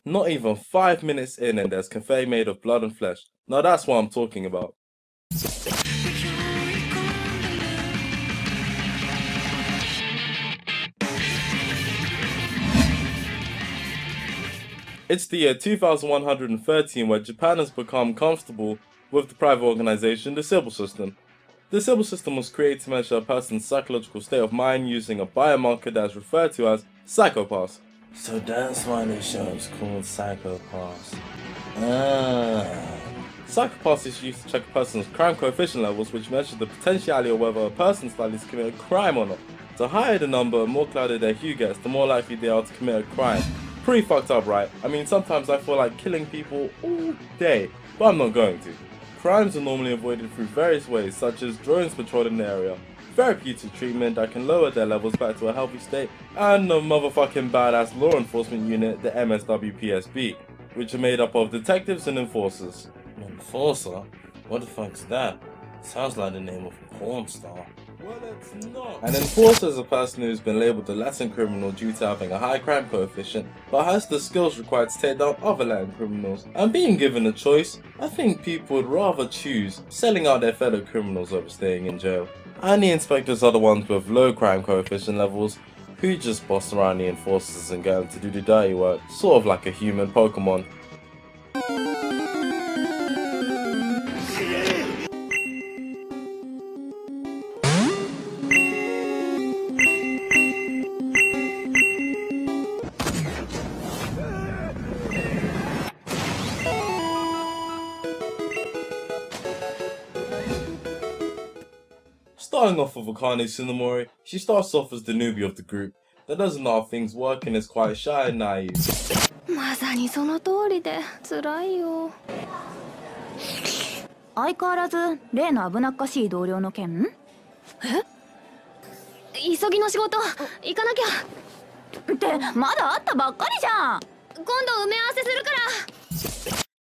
Not even 5 minutes in and there's confetti made of blood and flesh. Now that's what I'm talking about. It's the year 2113 where Japan has become comfortable with the private organization, the Sybil system. The Sybil system was created to measure a person's psychological state of mind using a biomarker that is referred to as psychopaths. So that's why the show is called Psychopaths. Psychopaths is used to check a person's crime coefficient levels, which measure the potentiality of whether a person is likely to commit a crime or not. The higher the number, the more clouded their hue gets, the more likely they are to commit a crime. Pretty fucked up, right? I mean, sometimes I feel like killing people all day, but I'm not going to. Crimes are normally avoided through various ways, such as drones patrolling the area, therapeutic treatment that can lower their levels back to a healthy state, and a motherfucking badass law enforcement unit, the MSWPSB, which are made up of detectives and enforcers. Enforcer? What the fuck's that? Sounds like the name of a porn star. Well, it's not. An enforcer is a person who's been labelled a Latin criminal due to having a high crime coefficient, but has the skills required to take down other Latin criminals. And being given a choice, I think people would rather choose selling out their fellow criminals over staying in jail. And the inspectors are the ones with low crime coefficient levels, who just boss around the enforcers and get them to do the dirty work, sort of like a human Pokemon. Starting off with Akane Tsunemori, she starts off as the newbie of the group, that doesn't know how things work and is quite shy and naive. まさにその通りで辛いよ。相変わらず例の危なっかしい同僚の件？急ぎの仕事行かなきゃ。ってまだ会ったばっかりじゃん。今度埋め合わせするから。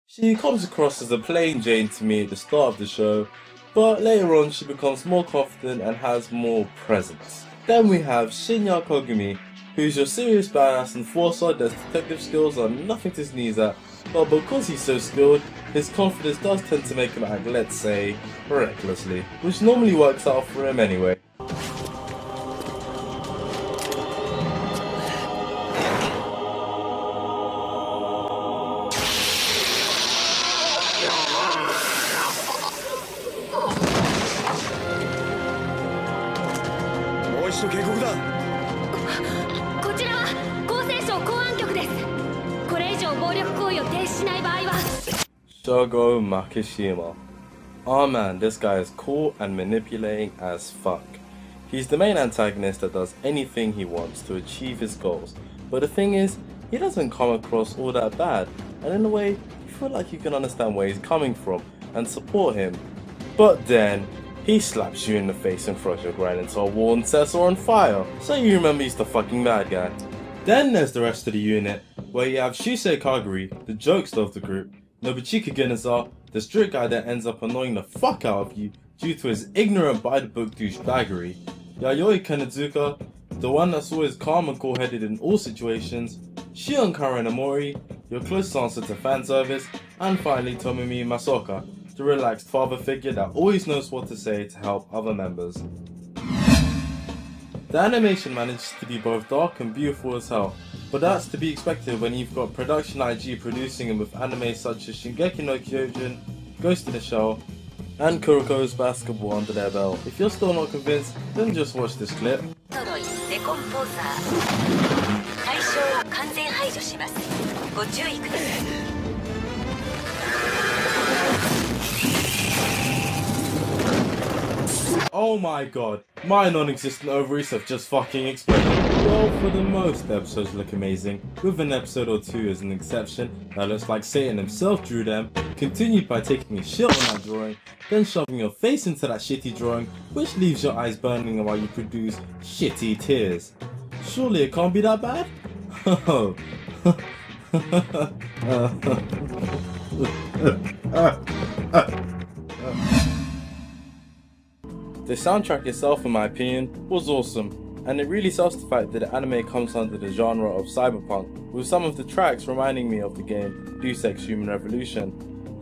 She comes across as a plain Jane to me at the start of the show, but later on she becomes more confident and has more presence. Then we have Shinya Kogumi, who's your serious badass enforcer that's detective skills are nothing to sneeze at, but because he's so skilled, his confidence does tend to make him act, let's say, recklessly, which normally works out for him anyway. Shogo Makishima. Oh man, this guy is cool and manipulating as fuck. He's the main antagonist that does anything he wants to achieve his goals, but the thing is, he doesn't come across all that bad, and in a way, you feel like you can understand where he's coming from and support him. But then, he slaps you in the face and throws your grind into a wall and sets her on fire, so you remember he's the fucking bad guy. Then there's the rest of the unit, where you have Shusei Kaguri, the jokester of the group, Nobuchika Genaza, the strict guy that ends up annoying the fuck out of you due to his ignorant by-the-book douchebaggery, Yayoi Kanazuka, the one that's always calm and cool-headed in all situations, Shion Karanamori, your closest answer to fan service, and finally Tomomi Masoka, the relaxed father figure that always knows what to say to help other members. The animation manages to be both dark and beautiful as hell, but that's to be expected when you've got production IG producing them with anime such as Shingeki no Kyojin, Ghost in the Shell, and Kuroko's Basketball under their belt. If you're still not convinced, then just watch this clip. Oh my god, my non-existent ovaries have just fucking exploded. Well, for the most episodes look amazing, with an episode or two as an exception that looks like Satan himself drew them, continued by taking a shit on that drawing, then shoving your face into that shitty drawing, which leaves your eyes burning while you produce shitty tears. Surely it can't be that bad? The soundtrack itself, in my opinion, was awesome. and it really sells the fact that the anime comes under the genre of cyberpunk, with some of the tracks reminding me of the game Deus Ex Human Revolution.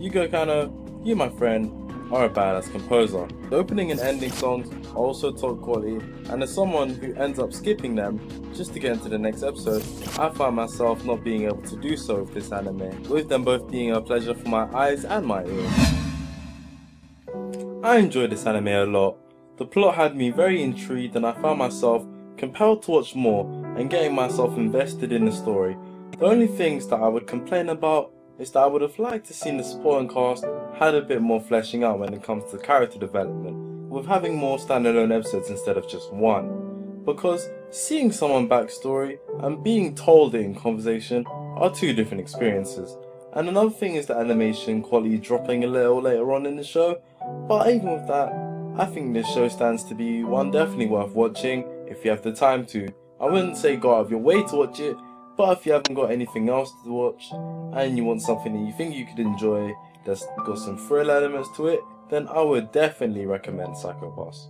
Yugo Kanno, you my friend, are a badass composer. The opening and ending songs are also top quality, and as someone who ends up skipping them just to get into the next episode, I find myself not being able to do so with this anime, with them both being a pleasure for my eyes and my ears. I enjoyed this anime a lot. The plot had me very intrigued and I found myself compelled to watch more and getting myself invested in the story. The only things that I would complain about is that I would have liked to see the supporting cast had a bit more fleshing out when it comes to character development, with having more standalone episodes instead of just one. Because seeing someone's backstory and being told it in conversation are two different experiences. And another thing is the animation quality dropping a little later on in the show, but even with that, I think this show stands to be one definitely worth watching if you have the time to. I wouldn't say go out of your way to watch it, but if you haven't got anything else to watch and you want something that you think you could enjoy that's got some thrill elements to it, then I would definitely recommend Psycho Pass.